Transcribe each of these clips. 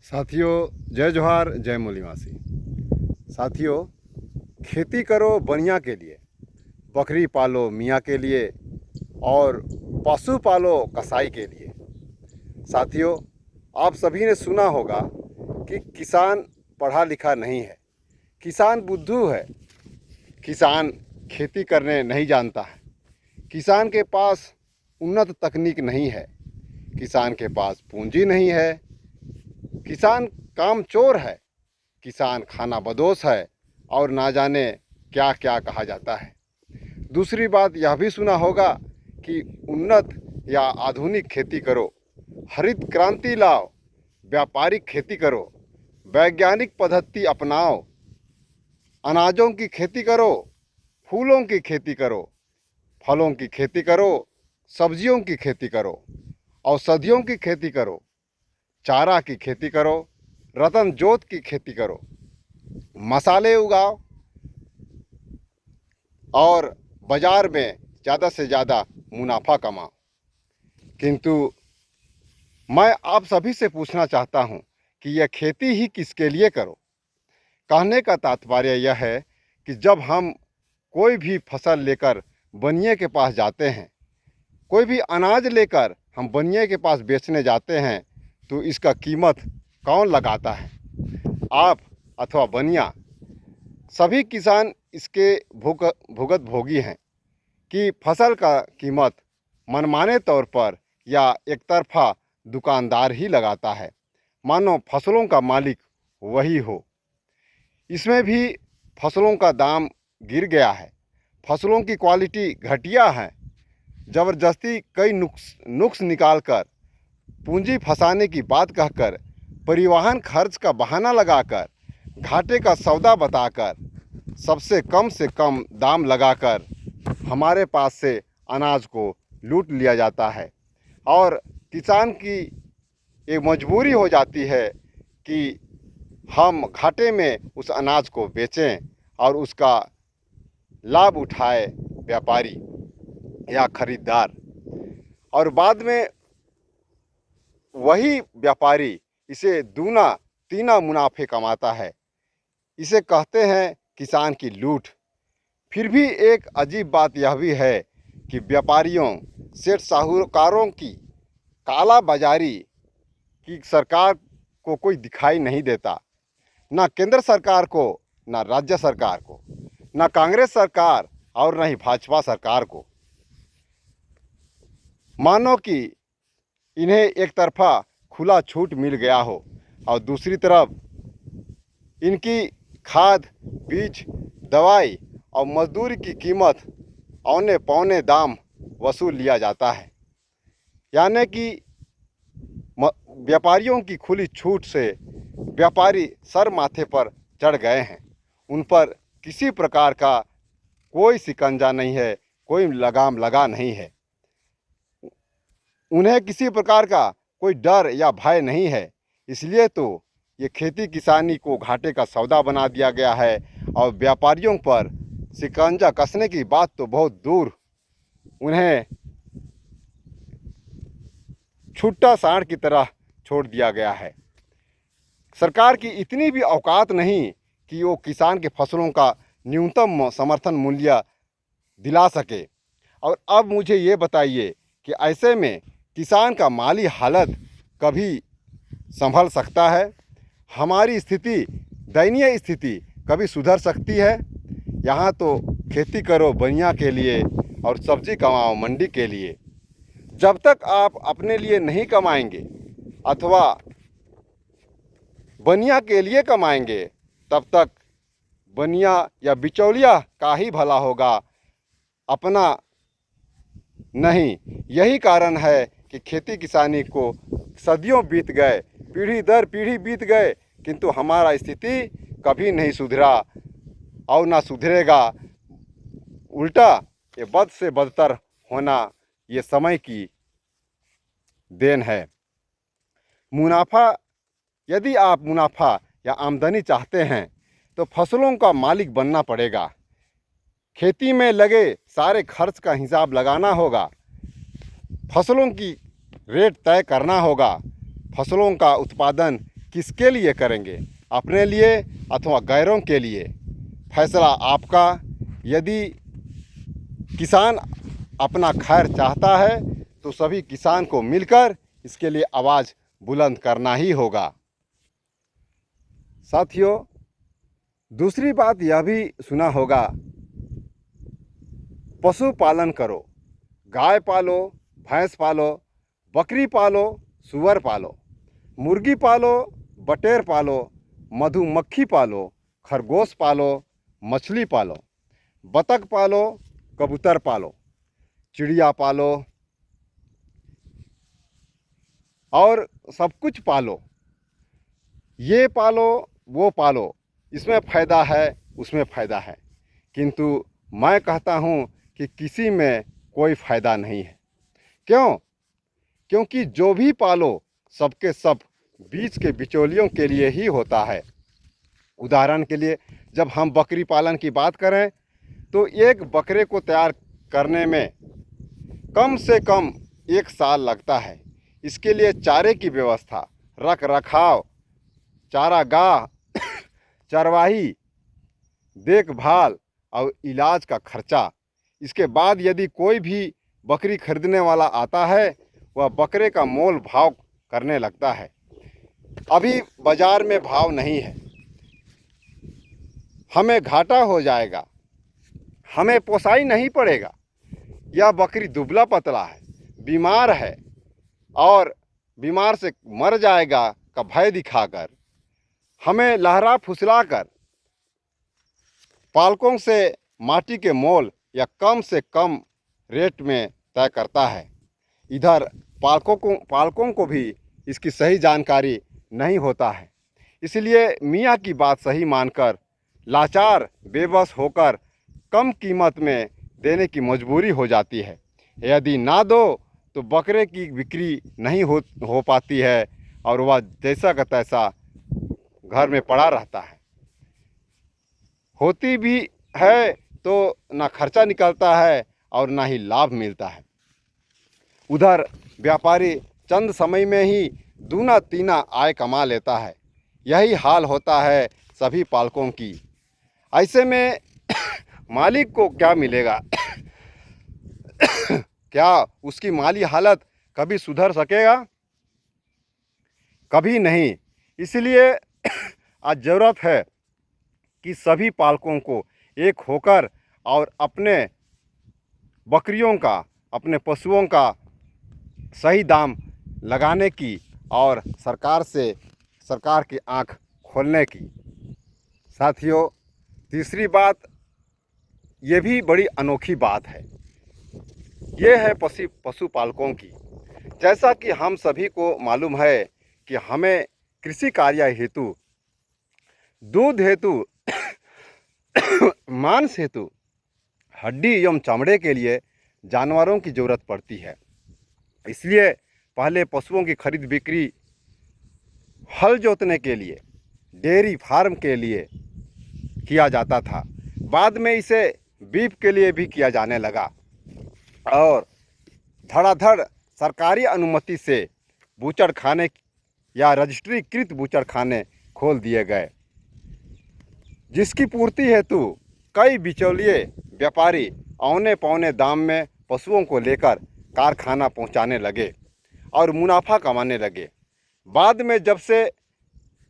साथियों, जय जोहार, जय मूलीवासी। साथियों, खेती करो बनिया के लिए, बकरी पालो मियाँ के लिए और पशु पालो कसाई के लिए। साथियों, आप सभी ने सुना होगा कि किसान पढ़ा लिखा नहीं है, किसान बुद्धू है, किसान खेती करने नहीं जानता है, किसान के पास उन्नत तकनीक नहीं है, किसान के पास पूंजी नहीं है, किसान कामचोर है, किसान खाना बदोश है और ना जाने क्या क्या कहा जाता है। दूसरी बात यह भी सुना होगा कि उन्नत या आधुनिक खेती करो, हरित क्रांति लाओ, व्यापारिक खेती करो, वैज्ञानिक पद्धति अपनाओ, अनाजों की खेती करो, फूलों की खेती करो, फलों की खेती करो, सब्जियों की खेती करो, औषधियों की खेती करो, चारा की खेती करो, रतन जोत की खेती करो, मसाले उगाओ और बाज़ार में ज़्यादा से ज़्यादा मुनाफा कमाओ। किंतु मैं आप सभी से पूछना चाहता हूं कि यह खेती ही किसके लिए करो। कहने का तात्पर्य यह है कि जब हम कोई भी फसल लेकर बनिए के पास जाते हैं, कोई भी अनाज लेकर हम बनिए के पास बेचने जाते हैं, तो इसका कीमत कौन लगाता है? आप अथवा बनिया। सभी किसान इसके भुगत भोगी हैं कि फसल का कीमत मनमाने तौर पर या एक तरफा दुकानदार ही लगाता है, मानो फसलों का मालिक वही हो। इसमें भी फसलों का दाम गिर गया है, फसलों की क्वालिटी घटिया है। ज़बरदस्ती कई नुक्स निकालकर, पूंजी फंसाने की बात कहकर, परिवहन खर्च का बहाना लगाकर, घाटे का सौदा बताकर, सबसे कम से कम दाम लगाकर हमारे पास से अनाज को लूट लिया जाता है और किसान की एक मजबूरी हो जाती है कि हम घाटे में उस अनाज को बेचें और उसका लाभ उठाए व्यापारी या खरीदार, और बाद में वही व्यापारी इसे दूना तीना मुनाफे कमाता है। इसे कहते हैं किसान की लूट। फिर भी एक अजीब बात यह भी है कि व्यापारियों, सेठ साहूकारों की काला बाजारी की सरकार को कोई दिखाई नहीं देता। ना केंद्र सरकार को, ना राज्य सरकार को, ना कांग्रेस सरकार और ना ही भाजपा सरकार को। मानो कि इन्हें एक तरफा खुला छूट मिल गया हो और दूसरी तरफ इनकी खाद, बीज, दवाई और मजदूरी की कीमत औने पौने दाम वसूल लिया जाता है। यानी कि व्यापारियों की खुली छूट से व्यापारी सर माथे पर चढ़ गए हैं। उन पर किसी प्रकार का कोई शिकंजा नहीं है, कोई लगाम लगा नहीं है। उन्हें किसी प्रकार का कोई डर या भय नहीं है। इसलिए तो ये खेती किसानी को घाटे का सौदा बना दिया गया है और व्यापारियों पर शिकंजा कसने की बात तो बहुत दूर, उन्हें छुट्टा सांड की तरह छोड़ दिया गया है। सरकार की इतनी भी औकात नहीं कि वो किसान के फसलों का न्यूनतम समर्थन मूल्य दिला सके। और अब मुझे ये बताइए कि ऐसे में किसान का माली हालत कभी संभल सकता है? हमारी स्थिति, दयनीय स्थिति कभी सुधर सकती है? यहाँ तो खेती करो बनिया के लिए और सब्जी कमाओ मंडी के लिए। जब तक आप अपने लिए नहीं कमाएंगे अथवा बनिया के लिए कमाएंगे, तब तक बनिया या बिचौलिया का ही भला होगा, अपना नहीं। यही कारण है कि खेती किसानी को सदियों बीत गए, पीढ़ी दर पीढ़ी बीत गए, किंतु हमारा स्थिति कभी नहीं सुधरा और ना सुधरेगा। उल्टा ये बद से बदतर होना ये समय की देन है। यदि आप मुनाफा या आमदनी चाहते हैं तो फसलों का मालिक बनना पड़ेगा। खेती में लगे सारे खर्च का हिसाब लगाना होगा, फसलों की रेट तय करना होगा, फसलों का उत्पादन किसके लिए करेंगे, अपने लिए अथवा गैरों के लिए, फैसला आपका। यदि किसान अपना खैर चाहता है तो सभी किसान को मिलकर इसके लिए आवाज़ बुलंद करना ही होगा। साथियों, दूसरी बात यह भी सुना होगा, पशुपालन करो, गाय पालो, भैंस पालो, बकरी पालो, सूअर पालो, मुर्गी पालो, बटेर पालो, मधुमक्खी पालो, खरगोश पालो, मछली पालो, बतख पालो, कबूतर पालो, चिड़िया पालो और सब कुछ पालो। ये पालो वो पालो, इसमें फ़ायदा है उसमें फ़ायदा है, किंतु मैं कहता हूँ कि किसी में कोई फ़ायदा नहीं है। क्यों? क्योंकि जो भी पालो सबके सब बीच के बिचौलियों के लिए ही होता है। उदाहरण के लिए जब हम बकरी पालन की बात करें तो एक बकरे को तैयार करने में कम से कम 1 साल लगता है। इसके लिए चारे की व्यवस्था, रख रखाव, चारागाह, चरवाही, देखभाल और इलाज का खर्चा। इसके बाद यदि कोई भी बकरी खरीदने वाला आता है वह बकरे का मोल भाव करने लगता है। अभी बाज़ार में भाव नहीं है, हमें घाटा हो जाएगा, हमें पोसाई नहीं पड़ेगा, यह बकरी दुबला पतला है, बीमार है और बीमार से मर जाएगा का भय दिखाकर, हमें लहरा फुसलाकर पालकों से माटी के मोल या कम से कम रेट में तय करता है। इधर पालकों को भी इसकी सही जानकारी नहीं होता है, इसलिए मियाँ की बात सही मानकर लाचार बेबस होकर कम कीमत में देने की मजबूरी हो जाती है। यदि ना दो तो बकरे की बिक्री नहीं हो पाती है और वह जैसा का तैसा घर में पड़ा रहता है। होती भी है तो ना खर्चा निकलता है और ना ही लाभ मिलता है। उधर व्यापारी चंद समय में ही दूना तीना आय कमा लेता है। यही हाल होता है सभी पालकों की। ऐसे में मालिक को क्या मिलेगा? क्या उसकी माली हालत कभी सुधर सकेगा? कभी नहीं। इसलिए आज ज़रूरत है कि सभी पालकों को एक होकर और अपने बकरियों का, अपने पशुओं का सही दाम लगाने की और सरकार की आंख खोलने की। साथियों, तीसरी बात, ये भी बड़ी अनोखी बात है, ये है पशुपालकों की। जैसा कि हम सभी को मालूम है कि हमें कृषि कार्य हेतु, दूध हेतु, मांस हेतु, हड्डी एवं चमड़े के लिए जानवरों की ज़रूरत पड़ती है। इसलिए पहले पशुओं की खरीद बिक्री हल जोतने के लिए, डेयरी फार्म के लिए किया जाता था। बाद में इसे बीफ के लिए भी किया जाने लगा और धड़ाधड़ सरकारी अनुमति से बूचड़ खाने या रजिस्ट्रीकृत बूचड़ खाने खोल दिए गए, जिसकी पूर्ति हेतु कई बिचौलिए व्यापारी औने पौने दाम में पशुओं को लेकर कारखाना पहुंचाने लगे और मुनाफा कमाने लगे। बाद में जब से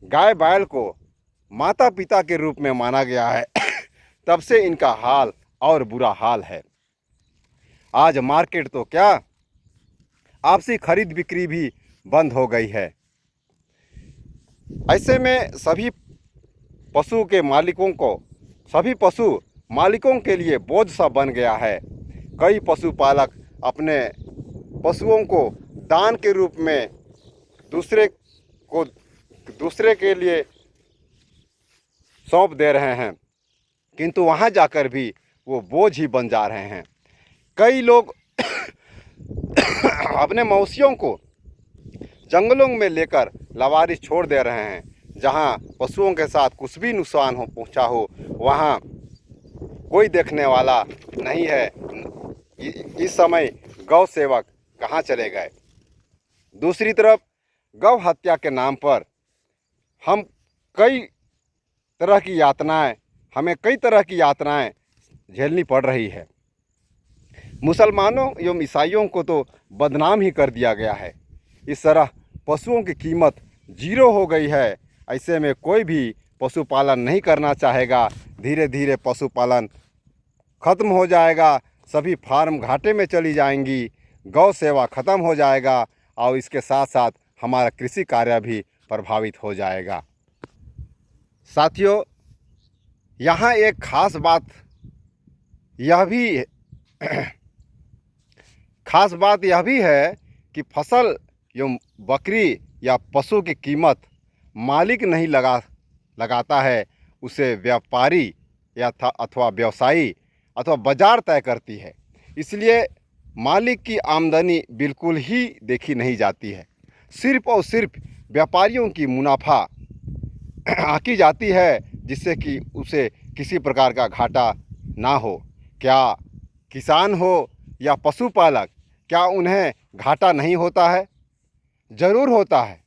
गाय बैल को माता पिता के रूप में माना गया है तब से इनका हाल और बुरा हाल है। आज मार्केट तो क्या, आपसी खरीद बिक्री भी बंद हो गई है। ऐसे में सभी पशु मालिकों के लिए बोझ सा बन गया है। कई पशुपालक अपने पशुओं को दान के रूप में दूसरे के लिए सौंप दे रहे हैं, किंतु वहां जाकर भी वो बोझ ही बन जा रहे हैं। कई लोग अपने मवेशियों को जंगलों में लेकर लवारिस छोड़ दे रहे हैं। जहां पशुओं के साथ कुछ भी नुकसान पहुंचा हो वहां कोई देखने वाला नहीं है। इस समय गौ सेवक कहाँ चले गए? दूसरी तरफ गौ हत्या के नाम पर हमें कई तरह की यातनाएं झेलनी पड़ रही है। मुसलमानों एवं ईसाइयों को तो बदनाम ही कर दिया गया है। इस तरह पशुओं की कीमत जीरो हो गई है। ऐसे में कोई भी पशुपालन नहीं करना चाहेगा। धीरे धीरे पशुपालन ख़त्म हो जाएगा, सभी फार्म घाटे में चली जाएंगी, गौ सेवा ख़त्म हो जाएगा और इसके साथ साथ हमारा कृषि कार्य भी प्रभावित हो जाएगा। साथियों, यहाँ एक खास बात यह भी है कि फसल एवं बकरी या पशु की कीमत मालिक नहीं लगाता है, उसे व्यापारी या अथवा व्यवसायी अथवा बाजार तय करती है। इसलिए मालिक की आमदनी बिल्कुल ही देखी नहीं जाती है। सिर्फ और सिर्फ व्यापारियों की मुनाफा आंकी जाती है, जिससे कि उसे किसी प्रकार का घाटा ना हो। क्या किसान हो या पशुपालक, क्या उन्हें घाटा नहीं होता है? ज़रूर होता है।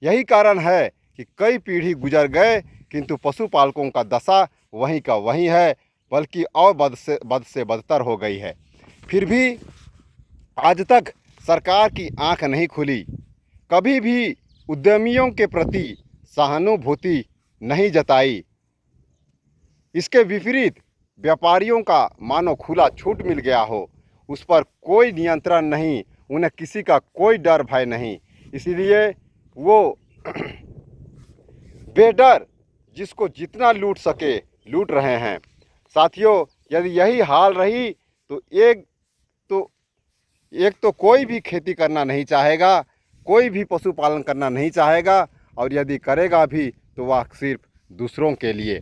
यही कारण है कि कई पीढ़ी गुजर गए किंतु पशुपालकों का दशा वहीं का वहीं है, बल्कि और बद से बदतर हो गई है। फिर भी आज तक सरकार की आंख नहीं खुली, कभी भी उद्यमियों के प्रति सहानुभूति नहीं जताई। इसके विपरीत व्यापारियों का मानो खुला छूट मिल गया हो, उस पर कोई नियंत्रण नहीं, उन्हें किसी का कोई डर भय नहीं। इसलिए वो बेडर जिसको जितना लूट सके लूट रहे हैं। साथियों, यदि यही हाल रही तो एक तो कोई भी खेती करना नहीं चाहेगा, कोई भी पशुपालन करना नहीं चाहेगा, और यदि करेगा भी तो वह सिर्फ दूसरों के लिए,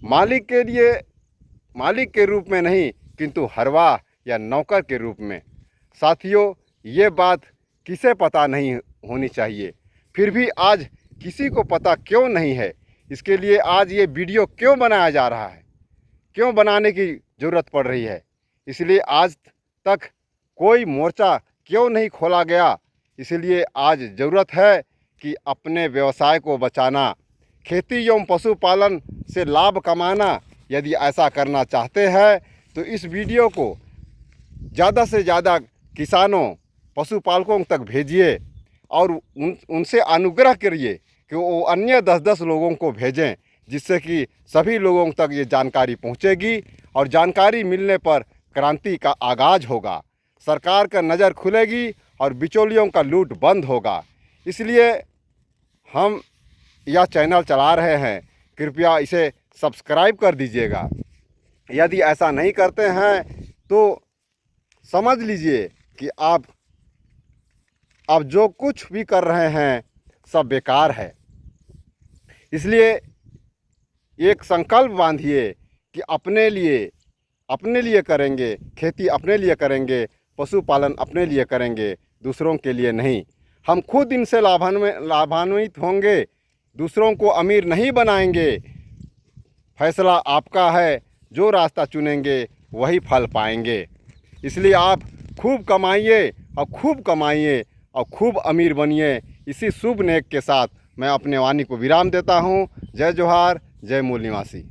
मालिक के रूप में नहीं किंतु हरवाह या नौकर के रूप में। साथियों, ये बात किसे पता नहीं होनी चाहिए, फिर भी आज किसी को पता क्यों नहीं है? इसके लिए आज ये वीडियो क्यों बनाया जा रहा है, क्यों बनाने की ज़रूरत पड़ रही है? इसलिए आज तक कोई मोर्चा क्यों नहीं खोला गया? इसलिए आज ज़रूरत है कि अपने व्यवसाय को बचाना, खेती एवं पशुपालन से लाभ कमाना। यदि ऐसा करना चाहते हैं तो इस वीडियो को ज़्यादा से ज़्यादा किसानों, पशुपालकों तक भेजिए और उनसे अनुग्रह करिए कि वो अन्य 10-10 लोगों को भेजें, जिससे कि सभी लोगों तक ये जानकारी पहुंचेगी और जानकारी मिलने पर क्रांति का आगाज़ होगा, सरकार का नज़र खुलेगी और बिचौलियों का लूट बंद होगा। इसलिए हम यह चैनल चला रहे हैं, कृपया इसे सब्सक्राइब कर दीजिएगा। यदि ऐसा नहीं करते हैं तो समझ लीजिए कि आप जो कुछ भी कर रहे हैं सब बेकार है। इसलिए एक संकल्प बांधिए कि अपने लिए करेंगे, खेती अपने लिए करेंगे, पशुपालन अपने लिए करेंगे, दूसरों के लिए नहीं। हम खुद इनसे लाभान्वित होंगे, दूसरों को अमीर नहीं बनाएंगे। फैसला आपका है, जो रास्ता चुनेंगे वही फल पाएंगे। इसलिए आप खूब कमाइए और खूब अमीर बनिए। इसी शुभ नेक के साथ मैं अपने वाणी को विराम देता हूँ। जय जोहार, जय मूल निवासी।